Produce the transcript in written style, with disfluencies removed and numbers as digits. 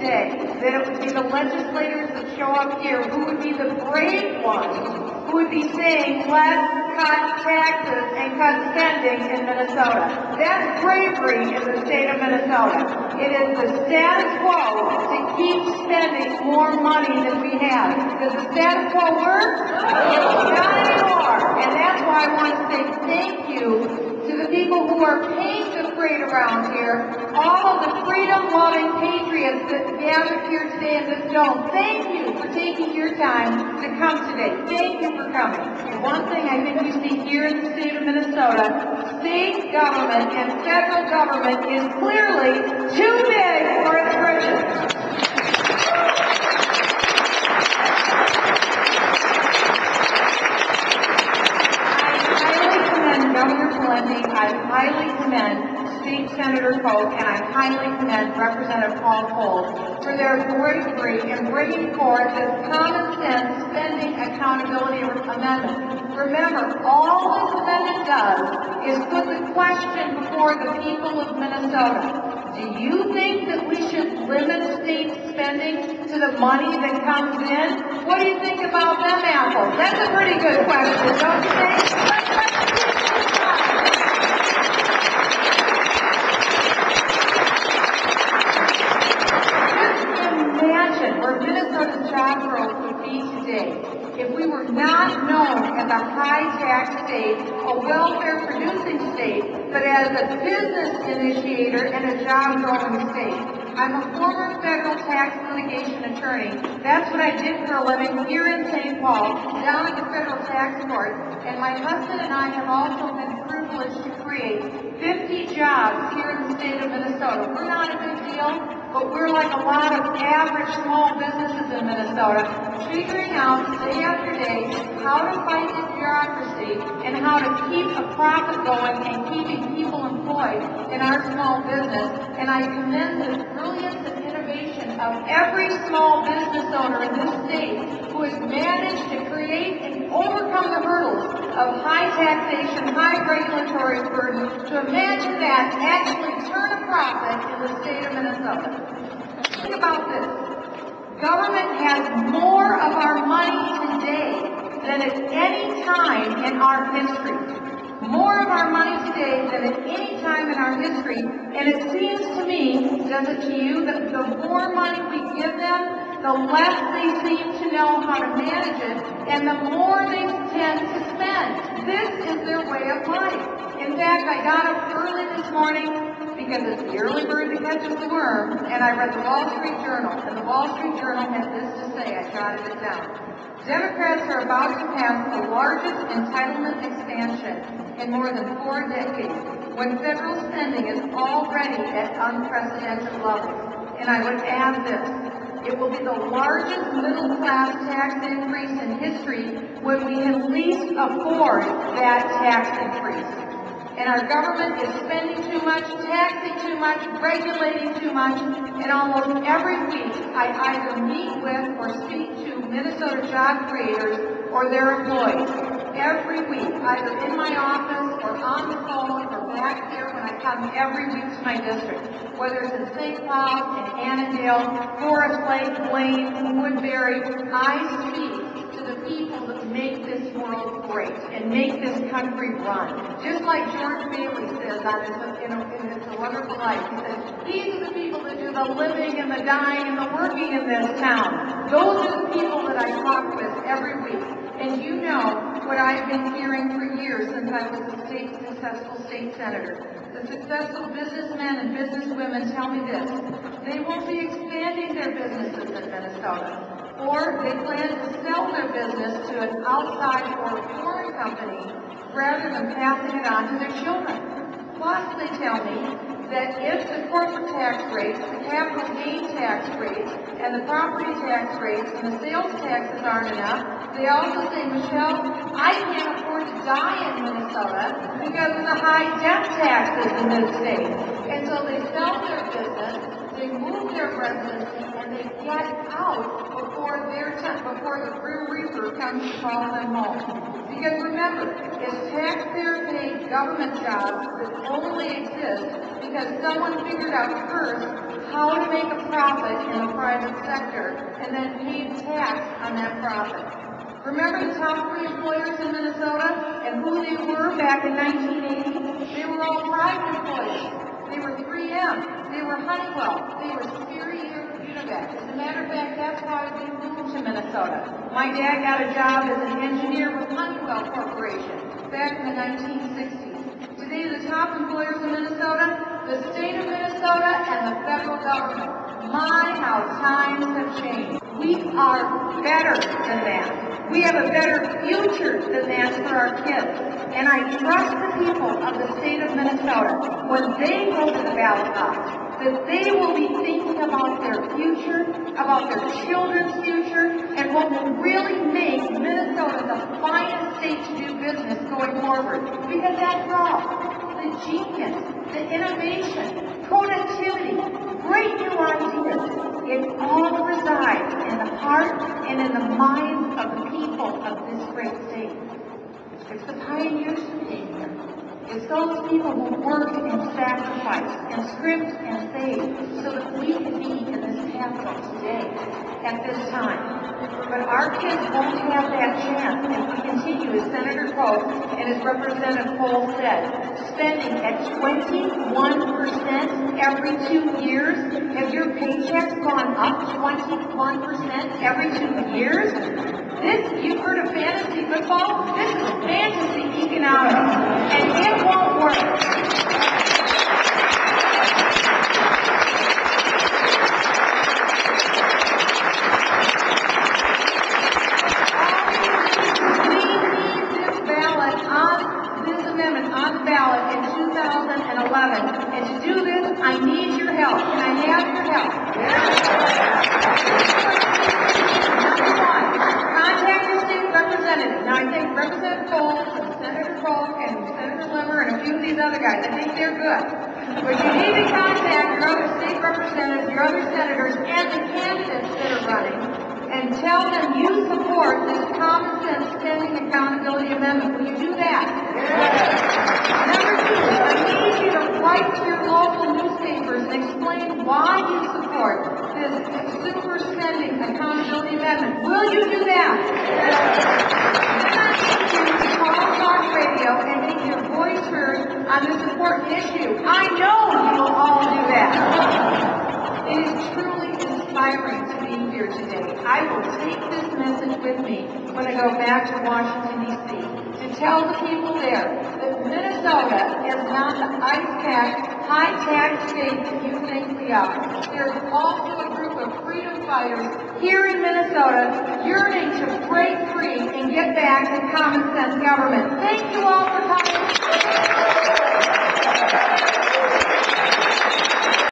today that it would be the legislators that show up here who would be the brave ones who would be saying, let's cut taxes and cut spending in Minnesota. That's bravery in the state of Minnesota. It is the status quo to keep spending more money than we have. Does the status quo work? Not anymore. And that's why I want to say thank you to the people who are paying the freight around here, all of the freedom-loving patriots that gathered here today in this dome. Thank you for taking your time to come today. Thank you for coming. And one thing I think we see here in the state of Minnesota, state government and federal government is clearly too big for its britches. Governor Pawlenty, I highly commend State Senator Koch, and I highly commend Representative Paul Cole for their bravery in bringing forth this common sense spending accountability amendment. Remember, all this amendment does is put the question before the people of Minnesota. Do you think that we should limit state spending to the money that comes in? What do you think about them apples? That's a pretty good question, don't you think? Where Minnesota's job growth would be today if we were not known as a high-tax state, a welfare-producing state, but as a business initiator and a job-growing state. I'm a former federal tax litigation attorney. That's what I did for a living here in St. Paul, down at the federal tax court. And my husband and I have also been privileged to create 50 jobs here in the state of Minnesota. We're not a big deal, but we're like a lot of average small businesses in Minnesota, figuring out day after day how to fight the bureaucracy and how to keep a profit going and keeping people employed in our small business. And I commend the brilliance and innovation of every small business owner in this state who has managed to create and overcome the hurdles of high taxation, high regulatory burden, to imagine that actually turn a profit in the state of Minnesota. Think about this. Government has more of our money today than at any time in our history. More of our money today than at any time in our history. And it seems to me, does it to you, that the more money we give them, the less they seem to know how to manage it, and the more they tend to spend. This is their way of life. In fact, I got up early this morning because it's the early bird that catches the worm, and I read the Wall Street Journal, and the Wall Street Journal had this to say. I jotted it down. Democrats are about to pass the largest entitlement expansion in more than 4 decades, when federal spending is already at unprecedented levels. And I would add this. It will be the largest middle-class tax increase in history when we can least afford that tax increase. And our government is spending too much, taxing too much, regulating too much, and almost every week I either meet with or speak to Minnesota job creators or their employees. Every week, either in my office or on the phone or back there when I come every week to my district, whether it's in St. Cloud, in Annandale, Forest Lake, Blaine, Woodbury, I speak to the people that make this world great and make this country run. Just like George Bailey says on It's a Wonderful Life, he says, these are the people that do the living and the dying and the working in this town. Those are the people that I talk with every week. And you know what I've been hearing for years since I was a successful state senator. The successful businessmen and businesswomen tell me this. They won't be expanding their businesses in Minnesota, or they plan to sell their business to an outside or foreign company rather than passing it on to their children. Plus, they tell me that if the corporate tax rates, the capital gain tax rates, and the property tax rates and the sales taxes aren't enough, they also say, Michelle, I can't afford to die in Minnesota because of the high death taxes in this state. And so they sell their business, they move their residency, and they get out before the Grim Reaper comes to call them home. Because remember, it's taxpayer-paid government jobs that only exist because someone figured out first how to make a profit in the private sector and then pay tax on that profit. Remember the top 3 employers in Minnesota and who they were back in 1980? They were all private employers. They were 3M. They were Honeywell. They were Superior Univac. As a matter of fact, that's how we moved to Minnesota. My dad got a job as an engineer with Honeywell Corporation back in the 1960s. Today, the top employers in Minnesota, the state of Minnesota, and the federal government. My, how times have changed. We are better than that. We have a better future than that for our kids. And I trust the people of the state of Minnesota, when they go to the ballot box, that they will be thinking about their future, about their children's future, and what will really make Minnesota the finest state to do business going forward. Because after all, the genius, the innovation, productivity, great new ideas, it all resides in the heart and in the minds of the people of this great state. It's the pioneers who came here. It's those people who worked and sacrificed and scrimped and saved so that we can be in this capital today at this time. But our kids won't have that chance if we continue, as Senator Pope and as Representative Cole said, spending at 21% every 2 years. Have your paychecks gone up 21% every 2 years? This, you've heard of fantasy football? This is fantasy economics, and it won't work. Ballot in 2011, and to do this, I need your help. Can I have your help? Number 1, contact your state representative. Now, I think Representative Cole, Senator Polk, and Senator Limmer, and a few of these other guys, I think they're good. But you need to contact your other state representatives, your other senators, and the candidates that are running, and tell them you support this common sense spending accountability amendment. Will you do that? Number 2, I need you to write to your local newspapers and explain why you support this super spending accountability amendment. Will you do that? Then I need you to call talk radio and make your voice heard on this important issue. I know you will all do that. It is truly inspiring to be here today. I will take this message with me when I go back to Washington, D.C. to tell the people there that Minnesota is not the ice-packed, high-tax state that you think we are. There's also a group of freedom fighters here in Minnesota yearning to break free and get back to common sense government. Thank you all for coming.